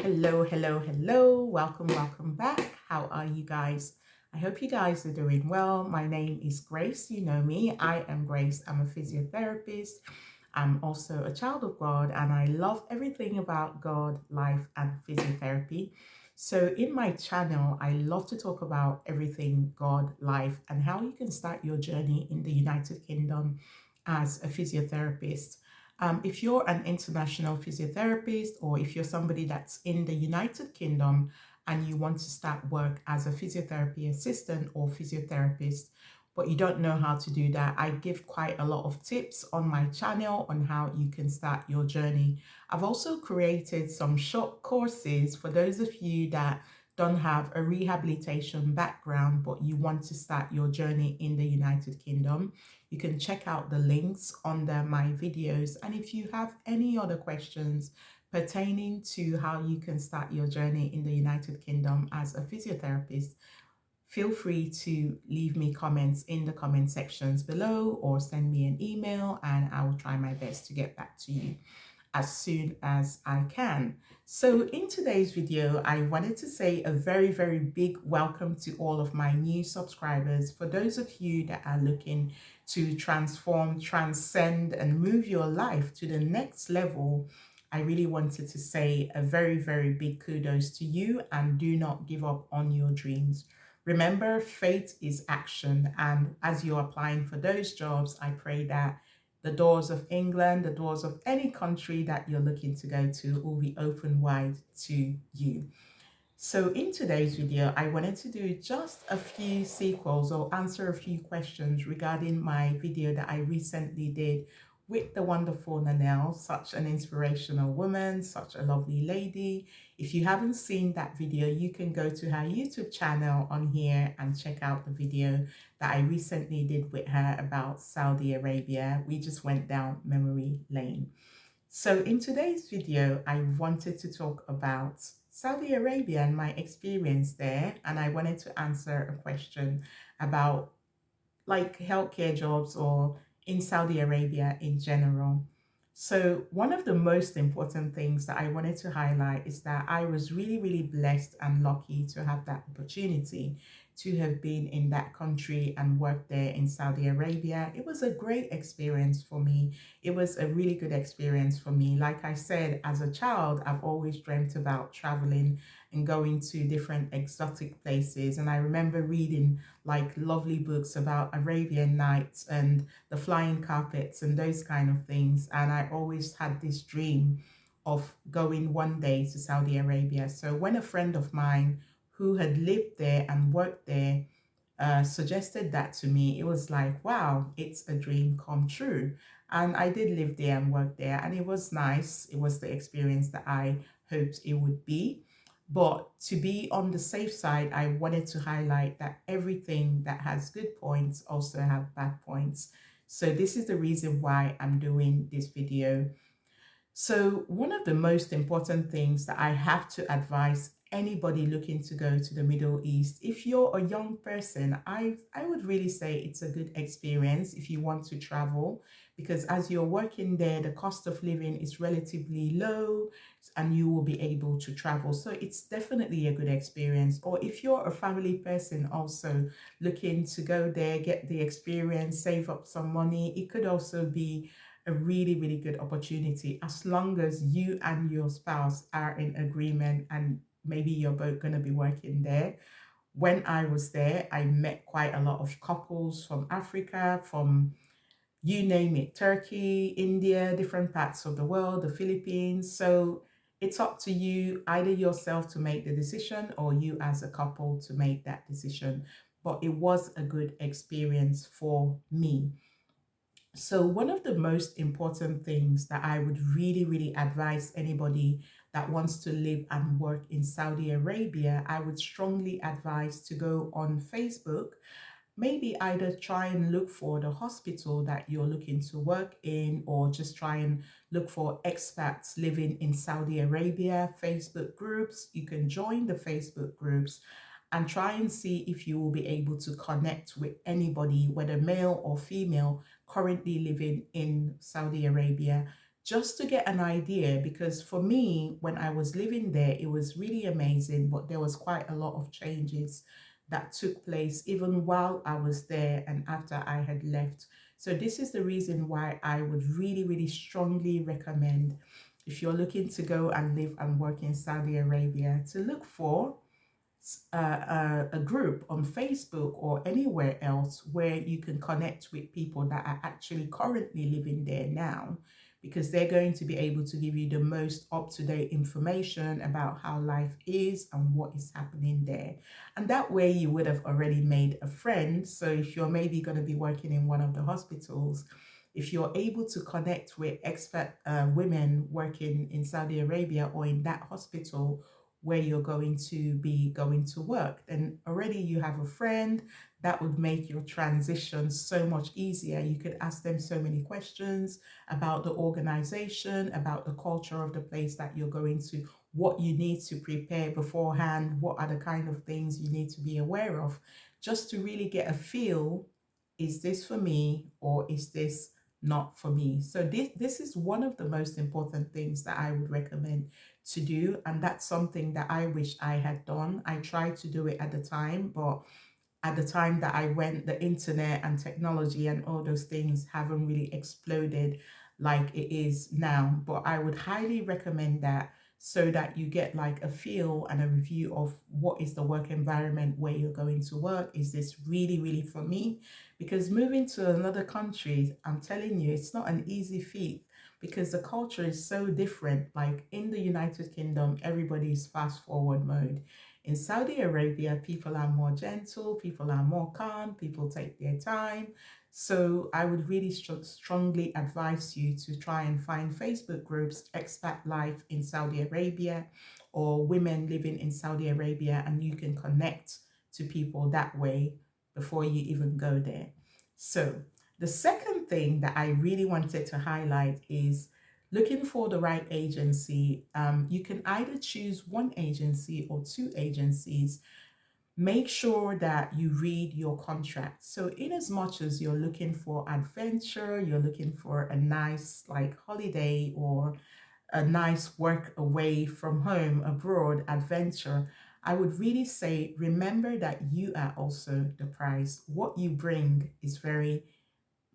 Hello, hello, hello. Welcome back. How are you guys? I hope you guys are doing well. My name is Grace. You know me. I am Grace. I'm a physiotherapist. I'm also a child of God and I love everything about God, life, and physiotherapy. So, in my channel, I love to talk about everything God, life, and how you can start your journey in the United Kingdom as a physiotherapist. If you're an international physiotherapist or if you're somebody that's in the United Kingdom and you want to start work as a physiotherapy assistant or physiotherapist, but you don't know how to do that, I give quite a lot of tips on my channel on how you can start your journey. I've also created some short courses for those of you that don't have a rehabilitation background, but you want to start your journey in the United Kingdom. You can check out the links under my videos. And if you have any other questions pertaining to how you can start your journey in the United Kingdom as a physiotherapist, feel free to leave me comments in the comment sections below or send me an email and I will try my best to get back to you as soon as I can. So in today's video, I wanted to say a very big welcome to all of my new subscribers. For those of you that are looking to transform, transcend, and move your life to the next level, I really wanted to say a very big kudos to you and do not give up on your dreams. Remember, faith is action. And as you're applying for those jobs, I pray that the doors of England, the doors of any country that you're looking to go to will be open wide to you. So in today's video, I wanted to do just a few sequels or answer a few questions regarding my video that I recently did with the wonderful Nanelle, such an inspirational woman, such a lovely lady. If you haven't seen that video, you can go to her YouTube channel on here and check out the video that I recently did with her about Saudi Arabia. We just went down memory lane. So in today's video, I wanted to talk about Saudi Arabia and my experience there. And I wanted to answer a question about like healthcare jobs or in Saudi Arabia in general. So one of the most important things that I wanted to highlight is that I was really blessed and lucky to have that opportunity to have been in that country and worked there in Saudi Arabia. It was a great experience for me. It was a really good experience for me. Like I said, as a child, I've always dreamt about traveling and going to different exotic places. And I remember reading like lovely books about Arabian Nights and the flying carpets and those kind of things. And I always had this dream of going one day to Saudi Arabia. So when a friend of mine who had lived there and worked there suggested that to me, it was like, wow, it's a dream come true. And I did live there and work there, and it was nice. It was the experience that I hoped it would be. But to be on the safe side, I wanted to highlight that everything that has good points also have bad points. So this is the reason why I'm doing this video. So one of the most important things that I have to advise anybody looking to go to the Middle East, if you're a young person, I would really say it's a good experience if you want to travel, because as you're working there, the cost of living is relatively low and you will be able to travel. So it's definitely a good experience. Or if you're a family person also looking to go there, get the experience, save up some money, it could also be a really good opportunity as long as you and your spouse are in agreement and maybe you're both going to be working there. When I was there, I met quite a lot of couples from Africa, from you name it, Turkey, India, different parts of the world, the Philippines. So it's up to you, either yourself to make the decision or you as a couple to make that decision. But it was a good experience for me. So one of the most important things that I would really advise anybody that wants to live and work in Saudi Arabia, I would strongly advise to go on Facebook. Maybe either try and look for the hospital that you're looking to work in, or just try and look for expats living in Saudi Arabia Facebook groups. You can join the Facebook groups and try and see if you will be able to connect with anybody, whether male or female, currently living in Saudi Arabia. just to get an idea. Because for me, when I was living there, it was really amazing, but there was quite a lot of changes that took place even while I was there and after I had left. So this is the reason why I would really, really strongly recommend, if you're looking to go and live and work in Saudi Arabia, to look for a group on Facebook or anywhere else where you can connect with people that are actually currently living there now, because they're going to be able to give you the most up-to-date information about how life is and what is happening there. And that way you would have already made a friend. So if you're maybe going to be working in one of the hospitals, if you're able to connect with expert women working in Saudi Arabia or in that hospital where you're going to be going to work, then already you have a friend. That would make your transition so much easier. You could ask them so many questions about the organization, about the culture of the place that you're going to, what you need to prepare beforehand, what are the kind of things you need to be aware of, just to really get a feel, is this for me or is this not for me? So this is one of the most important things that I would recommend to do, and that's something that I wish I had done. I tried to do it at the time, but at the time that I went, the internet and technology and all those things haven't really exploded like it is now. But I would highly recommend that, so that you get like a feel and a review of what is the work environment where you're going to work. Is this really, really for me? Because moving to another country, I'm telling you, it's not an easy feat, because the culture is so different. Like in the United Kingdom, everybody is fast forward mode. In Saudi Arabia, people are more gentle, people are more calm, people take their time. So I would really strongly advise you to try and find Facebook groups, expat life in Saudi Arabia or women living in Saudi Arabia, and you can connect to people that way before you even go there. So the second thing that I really wanted to highlight is looking for the right agency. You can either choose one agency or two agencies. Make sure that you read your contract. So in as much as you're looking for adventure, you're looking for a nice like holiday or a nice work away from home, abroad adventure, I would really say remember that you are also the prize. What you bring is very,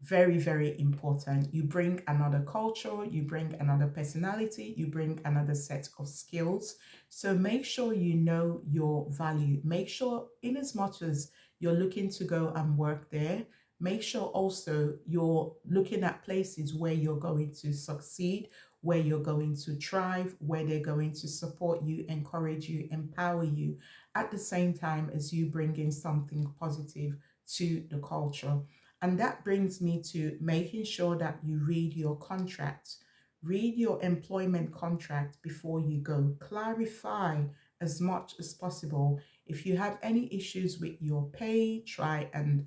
very important. You bring another culture, you bring another personality, you bring another set of skills. So make sure you know your value. Make sure, in as much as you're looking to go and work there, make sure also you're looking at places where you're going to succeed, where you're going to thrive, where they're going to support you, encourage you, empower you, at the same time as you bring in something positive to the culture. And that brings me to making sure that you read your contract. Read your employment contract before you go. Clarify as much as possible. If you have any issues with your pay, try and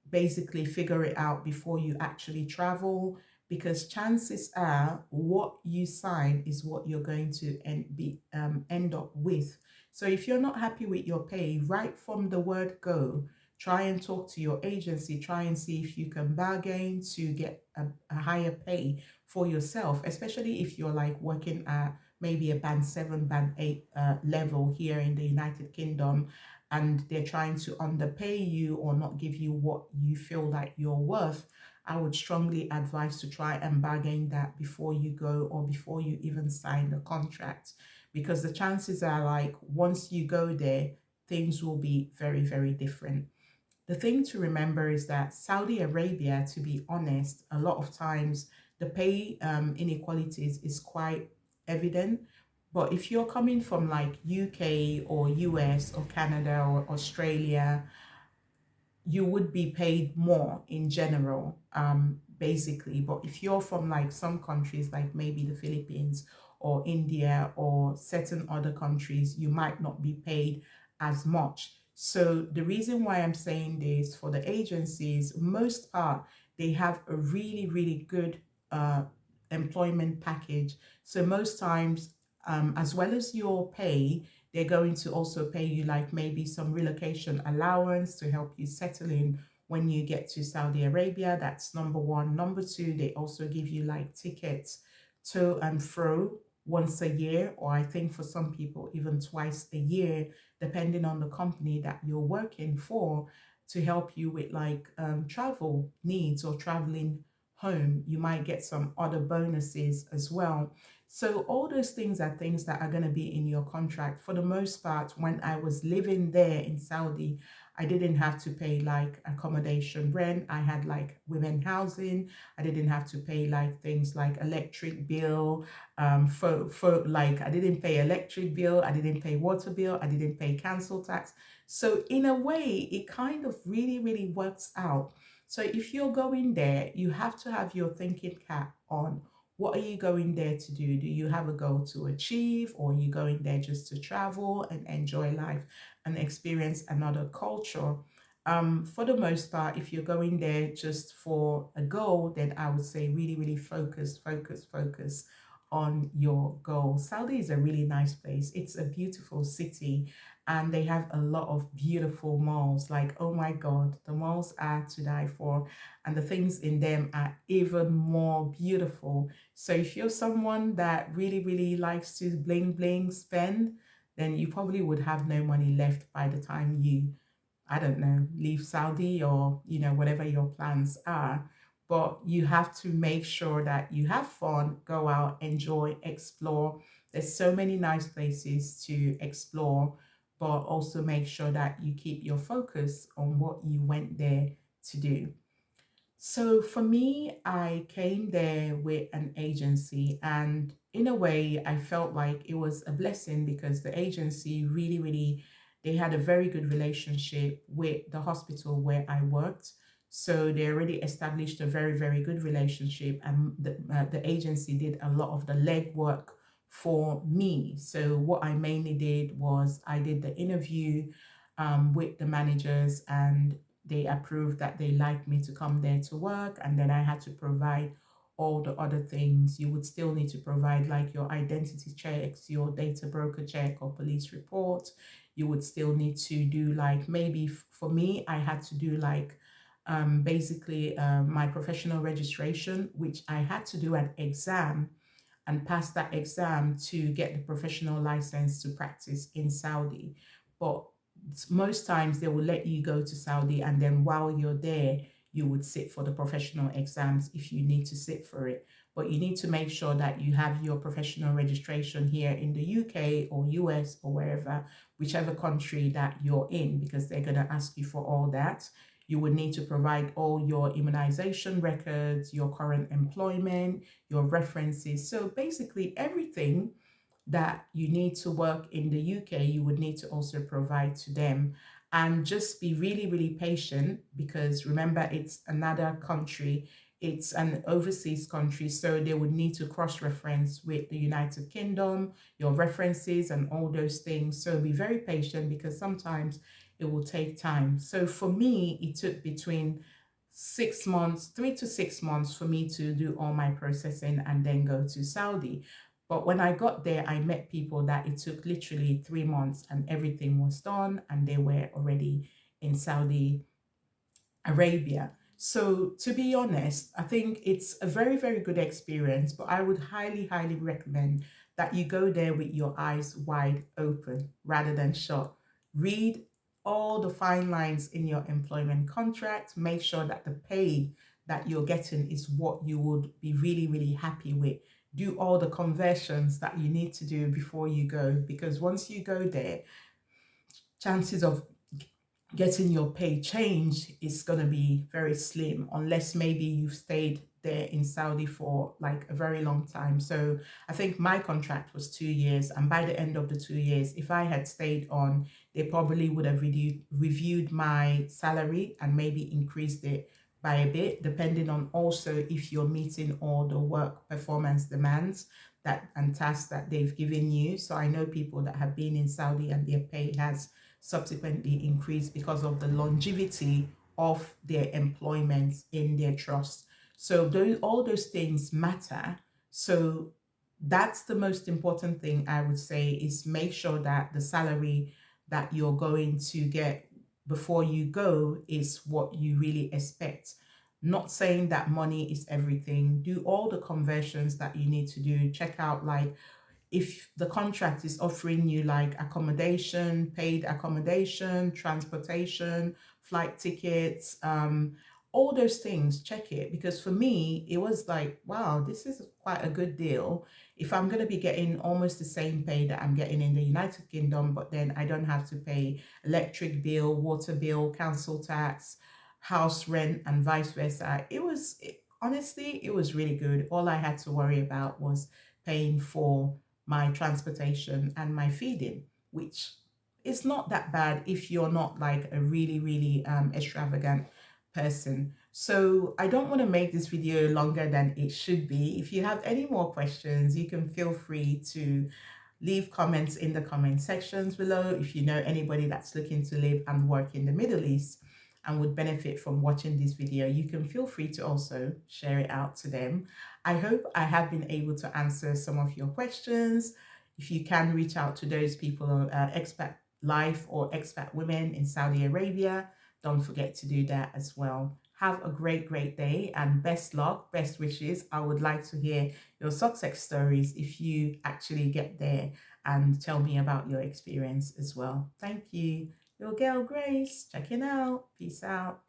basically figure it out before you actually travel, because chances are what you sign is what you're going to end up with. So if you're not happy with your pay right from the word go, try and talk to your agency, try and see if you can bargain to get a higher pay for yourself, especially if you're like working at maybe a band 7 band 8 level here in the United Kingdom, and they're trying to underpay you or not give you what you feel like you're worth. I would strongly advise to try and bargain that before you go or before you even sign the contract, because the chances are like once you go there, things will be very, very different. The thing to remember is that Saudi Arabia, to be honest, a lot of times the pay inequalities is quite evident. But if you're coming from like UK or US or Canada or Australia, you would be paid more in general, basically. But if you're from like some countries, like maybe the Philippines or India or certain other countries, you might not be paid as much. So the reason why I'm saying this, for the agencies, most part, they have a really, really good employment package. So most times, as well as your pay, they're going to also pay you like maybe some relocation allowance to help you settle in when you get to Saudi Arabia. That's number one. Number two, they also give you like tickets to and fro once a year, or I think for some people even twice a year, depending on the company that you're working for, to help you with like travel needs or traveling home. You might get some other bonuses as well. So all those things are things that are going to be in your contract. For the most part, when I was living there in Saudi, I didn't have to pay like accommodation rent. I had like women housing. I didn't have to pay like things like electric bill. For like I didn't pay electric bill. I didn't pay water bill. I didn't pay council tax. So in a way, it kind of really, really works out. So if you're going there, you have to have your thinking cap on. What are you going there to do? Do you have a goal to achieve, or are you going there just to travel and enjoy life and experience another culture? For the most part, if you're going there just for a goal, then I would say really, really focus on your goal. Saudi is a really nice place. It's a beautiful city, and they have a lot of beautiful malls. Like, oh my God, the malls are to die for, and the things in them are even more beautiful. So if you're someone that really, really likes to bling bling spend, then you probably would have no money left by the time you, I don't know, leave Saudi, or, whatever your plans are. But you have to make sure that you have fun, go out, enjoy, explore. There's so many nice places to explore, but also make sure that you keep your focus on what you went there to do. So for me, I came there with an agency, and in a way, I felt like it was a blessing because the agency really, really, they had a very good relationship with the hospital where I worked. So they already established a very, very good relationship, and the agency did a lot of the legwork for me. So what I mainly did was I did the interview with the managers, and they approved that they liked me to come there to work, and then I had to provide all the other things. You would still need to provide like your identity checks, your data broker check or police report. You would still need to do like, maybe for me, I had to do like basically my professional registration, which I had to do an exam and pass that exam to get the professional license to practice in Saudi. But most times they will let you go to Saudi, and then while you're there, you would sit for the professional exams if you need to sit for it. But you need to make sure that you have your professional registration here in the UK or US or wherever, whichever country that you're in, because they're going to ask you for all that. You would need to provide all your immunization records, your current employment, your references. So basically, everything that you need to work in the UK, you would need to also provide to them. And just be really, really patient, because remember, it's another country, it's an overseas country. So they would need to cross reference with the United Kingdom, your references, and all those things. So be very patient, because sometimes it will take time. So for me, it took between 6 months, 3 to 6 months for me to do all my processing and then go to Saudi. But when I got there, I met people that it took literally 3 months and everything was done, and they were already in Saudi Arabia. So to be honest, I think it's a very, very good experience, but I would highly, highly recommend that you go there with your eyes wide open rather than shut. Read all the fine lines in your employment contract. Make sure that the pay that you're getting is what you would be really, really happy with. Do all the conversions that you need to do before you go, because once you go there, chances of getting your pay changed is going to be very slim, unless maybe you've stayed there in Saudi for like a very long time. So I think my contract was 2 years, and by the end of the 2 years, if I had stayed on, they probably would have reviewed my salary and maybe increased it by a bit, depending on also if you're meeting all the work performance demands that and tasks that they've given you. So I know people that have been in Saudi and their pay has subsequently increased because of the longevity of their employment in their trust. So all those things matter. So that's the most important thing I would say, is make sure that the salary that you're going to get before you go is what you really expect. Not saying that money is everything. Do all the conversions that you need to do. Check out, like, if the contract is offering you like accommodation, paid accommodation, transportation, flight tickets, all those things, check it. Because for me, it was like, wow, this is quite a good deal. If I'm going to be getting almost the same pay that I'm getting in the United Kingdom, but then I don't have to pay electric bill, water bill, council tax, house rent, and vice versa. Honestly, it was really good. All I had to worry about was paying for my transportation and my feeding, which is not that bad if you're not like a really, really extravagant person. So I don't want to make this video longer than it should be. If you have any more questions, you can feel free to leave comments in the comment sections below. If you know anybody that's looking to live and work in the Middle East and would benefit from watching this video, you can feel free to also share it out to them. I hope I have been able to answer some of your questions. If you can reach out to those people on expat life or expat women in Saudi Arabia, don't forget to do that as well. Have a great, great day and best luck, best wishes. I would like to hear your success stories if you actually get there, and tell me about your experience as well. Thank you. Your girl Grace, checking out. Peace out.